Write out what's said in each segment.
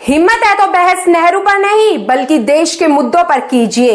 हिम्मत है तो बहस नेहरू पर नहीं बल्कि देश के मुद्दों पर कीजिए।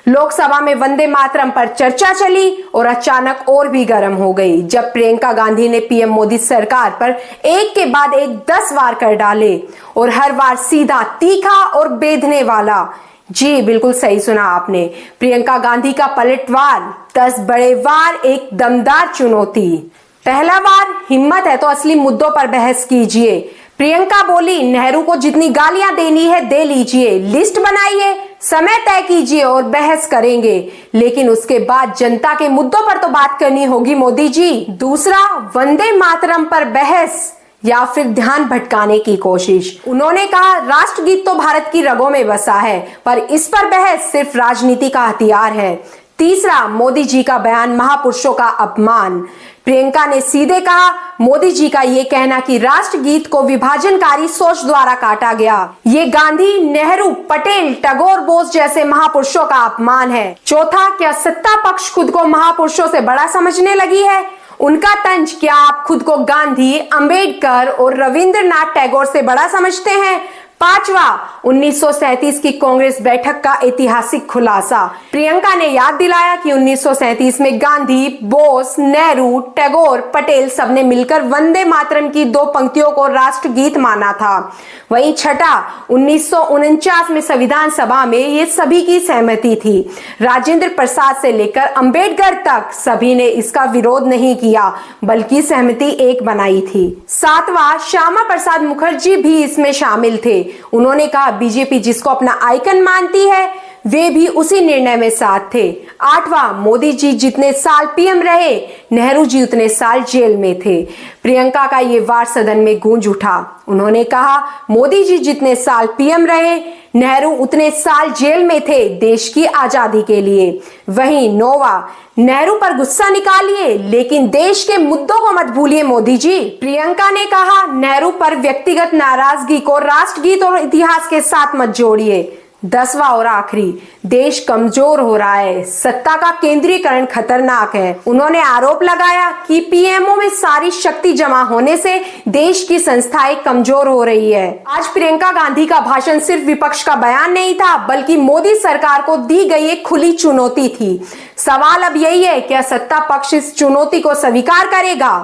लोकसभा में वंदे मातरम पर चर्चा चली और अचानक और भी गर्म हो गई जब प्रियंका गांधी ने पीएम मोदी सरकार पर एक के बाद एक 10 वार कर डाले और हर वार सीधा, तीखा और बेधने वाला। जी बिल्कुल सही सुना आपने, प्रियंका गांधी का पलटवार, 10 बड़े वार, एक दमदार चुनौती। पहला वार, हिम्मत है तो असली मुद्दों पर बहस कीजिए। प्रियंका बोली, नेहरू को जितनी गालियां देनी है दे लीजिए, लिस्ट बनाइए, समय तय कीजिए और बहस करेंगे, लेकिन उसके बाद जनता के मुद्दों पर तो बात करनी होगी मोदी जी। दूसरा, वंदे मातरम पर बहस या फिर ध्यान भटकाने की कोशिश। उन्होंने कहा, राष्ट्रगीत तो भारत की रगों में बसा है, पर इस पर बहस सिर्फ राजनीति का हथियार है। तीसरा, मोदी जी का बयान महापुरुषों का अपमान। प्रियंका ने सीधे कहा, मोदी जी का ये कहना कि राष्ट्रगीत को विभाजनकारी सोच द्वारा काटा गया, ये गांधी, नेहरू, पटेल, टैगोर, बोस जैसे महापुरुषों का अपमान है। चौथा, क्या सत्ता पक्ष खुद को महापुरुषों से बड़ा समझने लगी है? उनका तंज, क्या आप खुद को गांधी, अंबेडकर और रविंद्रनाथ टैगोर से बड़ा समझते हैं? पांचवा, 1937 की कांग्रेस बैठक का ऐतिहासिक खुलासा। प्रियंका ने याद दिलाया कि 1937 में गांधी, बोस, नेहरू, टैगोर, पटेल सबने मिलकर वंदे मातरम की 2 पंक्तियों को राष्ट्रगीत माना था। वहीं छठा, 1949 में संविधान सभा में ये सभी की सहमति थी। राजेंद्र प्रसाद से लेकर अंबेडकर तक सभी ने इसका विरोध नहीं किया बल्कि सहमति एक बनाई थी। सातवां, श्यामा प्रसाद मुखर्जी भी इसमें शामिल थे। उन्होंने कहा, बीजेपी जिसको अपना आइकन मानती है वे भी उसी निर्णय में साथ थे। आठवां, मोदी जी जितने साल पीएम रहे, नेहरू जी उतने साल जेल में थे। प्रियंका का ये वार सदन में गूंज उठा। उन्होंने कहा, मोदी जी जितने साल पीएम रहे, नेहरू उतने साल जेल में थे देश की आजादी के लिए। वहीं नौवां, नेहरू पर गुस्सा निकालिए लेकिन देश के मुद्दों को मत भूलिए मोदी जी। प्रियंका ने कहा, नेहरू पर व्यक्तिगत नाराजगी को राष्ट्रगीत और इतिहास के साथ मत जोड़िए। 10वां और आखिरी, देश कमजोर हो रहा है, सत्ता का केंद्रीकरण खतरनाक है। उन्होंने आरोप लगाया कि पीएमओ में सारी शक्ति जमा होने से देश की संस्थाएं कमजोर हो रही है। आज प्रियंका गांधी का भाषण सिर्फ विपक्ष का बयान नहीं था बल्कि मोदी सरकार को दी गई एक खुली चुनौती थी। सवाल अब यही है, क्या सत्ता पक्ष इस चुनौती को स्वीकार करेगा?